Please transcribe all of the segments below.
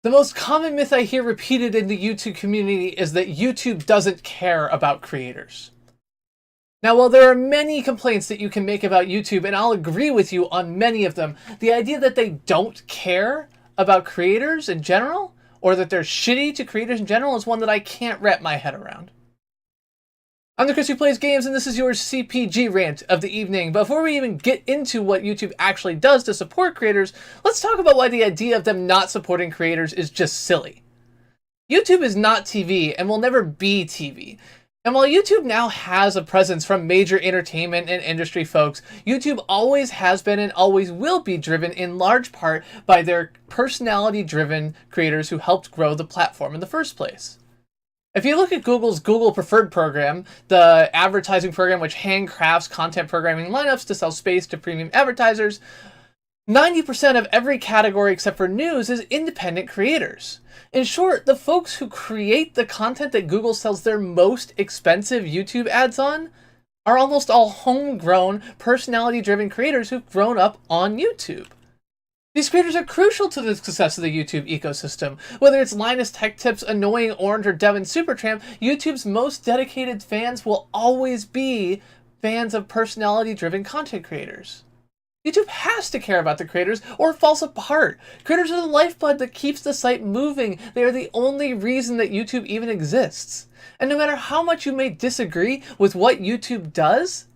The most common myth I hear repeated in the YouTube community is that YouTube doesn't care about creators. Now, while there are many complaints that you can make about YouTube, and I'll agree with you on many of them, the idea that they don't care about creators in general, or that they're shitty to creators in general, is one that I can't wrap my head around. I'm the Chris who plays games, and this is your CPG rant of the evening. Before we even get into what YouTube actually does to support creators, let's talk about why the idea of them not supporting creators is just silly. YouTube is not TV and will never be TV. And while YouTube now has a presence from major entertainment and industry folks, YouTube always has been and always will be driven in large part by their personality-driven creators who helped grow the platform in the first place. If you look at Google's Google Preferred program, the advertising program which handcrafts content programming lineups to sell space to premium advertisers, 90% of every category except for news is independent creators. In short, the folks who create the content that Google sells their most expensive YouTube ads on are almost all homegrown, personality-driven creators who've grown up on YouTube. These creators are crucial to the success of the YouTube ecosystem. Whether it's Linus Tech Tips, Annoying Orange, or Devin Supertramp, YouTube's most dedicated fans will always be fans of personality-driven content creators. YouTube has to care about the creators or it falls apart. Creators are the lifeblood that keeps the site moving. They are the only reason that YouTube even exists. And no matter how much you may disagree with what YouTube does,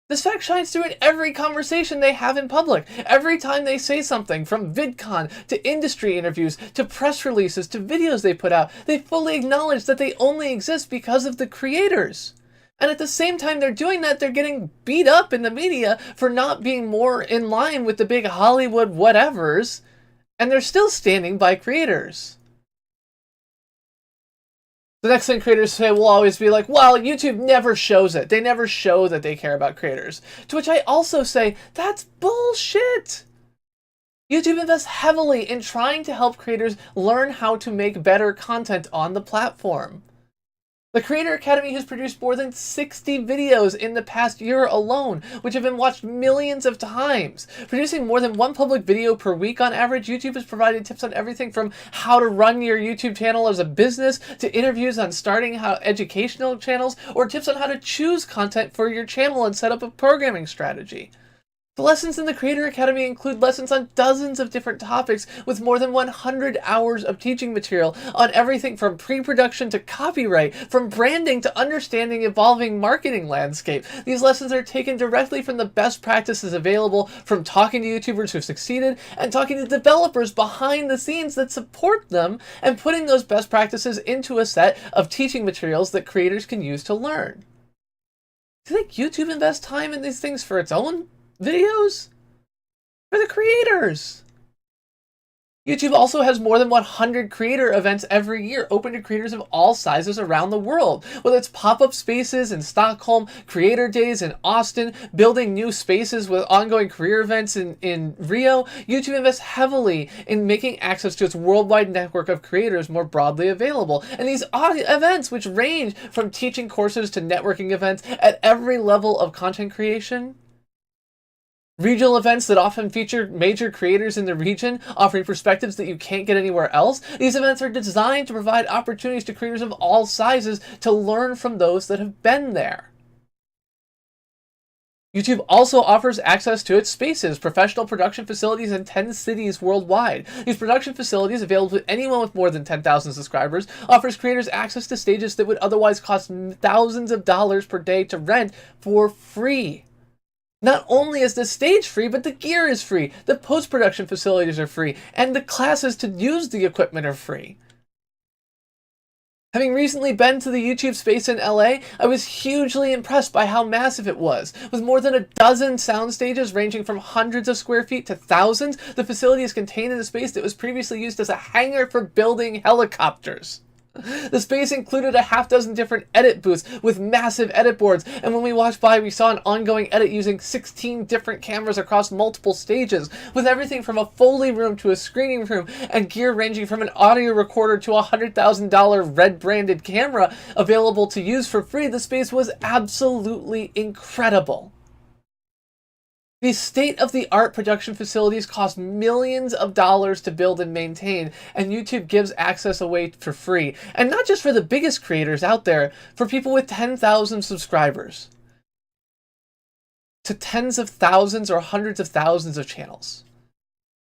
this fact shines through in every conversation they have in public. Every time they say something, from VidCon to industry interviews to press releases to videos they put out, they fully acknowledge that they only exist because of the creators. And at the same time they're doing that, they're getting beat up in the media for not being more in line with the big Hollywood whatevers, and they're still standing by creators. The next thing creators say will always be like, well, YouTube never shows it. They never show that they care about creators. To which I also say, that's bullshit. YouTube invests heavily in trying to help creators learn how to make better content on the platform. The Creator Academy has produced more than 60 videos in the past year alone, which have been watched millions of times. Producing more than one public video per week on average, YouTube has provided tips on everything from how to run your YouTube channel as a business, to interviews on starting educational channels, or tips on how to choose content for your channel and set up a programming strategy. The lessons in the Creator Academy include lessons on dozens of different topics with more than 100 hours of teaching material on everything from pre-production to copyright, from branding to understanding evolving marketing landscape. These lessons are taken directly from the best practices available, from talking to YouTubers who've succeeded and talking to developers behind the scenes that support them, and putting those best practices into a set of teaching materials that creators can use to learn. Do you think YouTube invests time in these things for its own videos? For the creators. YouTube also has more than 100 creator events every year, open to creators of all sizes around the world. Whether it's pop-up spaces in Stockholm, creator days in Austin, building new spaces with ongoing career events in Rio, YouTube invests heavily in making access to its worldwide network of creators more broadly available. And these events, which range from teaching courses to networking events at every level of content creation, regional events that often feature major creators in the region, offering perspectives that you can't get anywhere else. These events are designed to provide opportunities to creators of all sizes to learn from those that have been there. YouTube also offers access to its spaces, professional production facilities in 10 cities worldwide. These production facilities, available to anyone with more than 10,000 subscribers, offers creators access to stages that would otherwise cost thousands of dollars per day to rent for free. Not only is the stage free, but the gear is free, the post-production facilities are free, and the classes to use the equipment are free. Having recently been to the YouTube space in LA, I was hugely impressed by how massive it was. With more than a dozen sound stages ranging from hundreds of square feet to thousands, the facility is contained in a space that was previously used as a hangar for building helicopters. The space included a half dozen different edit booths with massive edit boards, and when we walked by we saw an ongoing edit using 16 different cameras across multiple stages, with everything from a Foley room to a screening room, and gear ranging from an audio recorder to a $100,000 red branded camera available to use for free. The space was absolutely incredible. These state-of-the-art production facilities cost millions of dollars to build and maintain, and YouTube gives access away for free. And not just for the biggest creators out there, for people with 10,000 subscribers, to tens of thousands or hundreds of thousands of channels.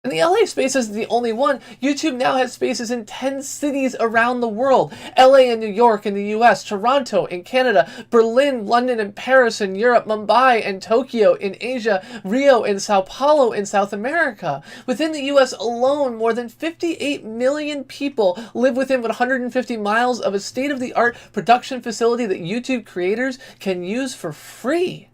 And the LA space isn't the only one. YouTube now has spaces in 10 cities around the world. LA and New York in the US, Toronto in Canada, Berlin, London and Paris in Europe, Mumbai and Tokyo in Asia, Rio and Sao Paulo in South America. Within the US alone, more than 58 million people live within 150 miles of a state-of-the-art production facility that YouTube creators can use for free.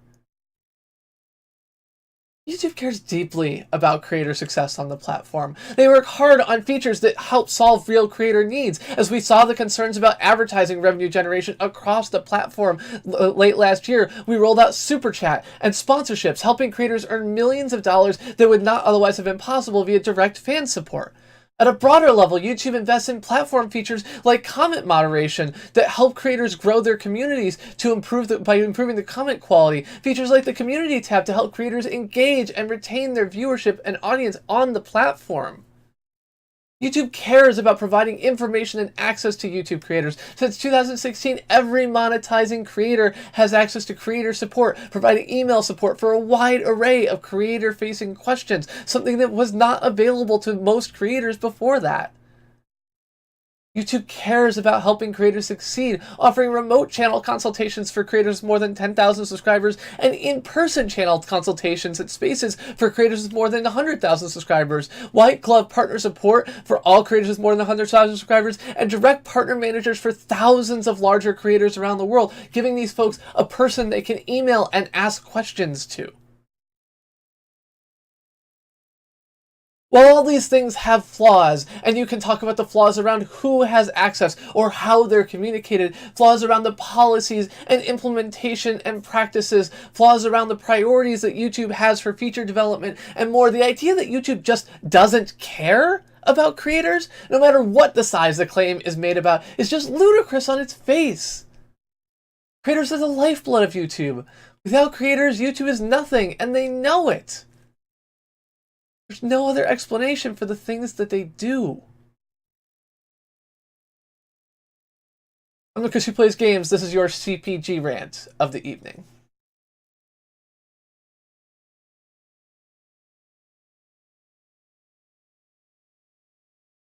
YouTube cares deeply about creator success on the platform. They work hard on features that help solve real creator needs, as we saw the concerns about advertising revenue generation across the platform late last year. We rolled out Super Chat and sponsorships, helping creators earn millions of dollars that would not otherwise have been possible via direct fan support. At a broader level, YouTube invests in platform features like comment moderation that help creators grow their communities by improving the comment quality. Features like the community tab to help creators engage and retain their viewership and audience on the platform. YouTube cares about providing information and access to YouTube creators. Since 2016, every monetizing creator has access to creator support, providing email support for a wide array of creator-facing questions, something that was not available to most creators before that. YouTube cares about helping creators succeed, offering remote channel consultations for creators with more than 10,000 subscribers and in-person channel consultations at spaces for creators with more than 100,000 subscribers, white glove partner support for all creators with more than 100,000 subscribers, and direct partner managers for thousands of larger creators around the world, giving these folks a person they can email and ask questions to. While all these things have flaws, and you can talk about the flaws around who has access or how they're communicated, flaws around the policies and implementation and practices, flaws around the priorities that YouTube has for feature development, and more, the idea that YouTube just doesn't care about creators, no matter what the size the claim is made about, is just ludicrous on its face. Creators are the lifeblood of YouTube. Without creators, YouTube is nothing, and they know it. There's no other explanation for the things that they do. I'm Lucas, who plays games. This is your CPG rant of the evening.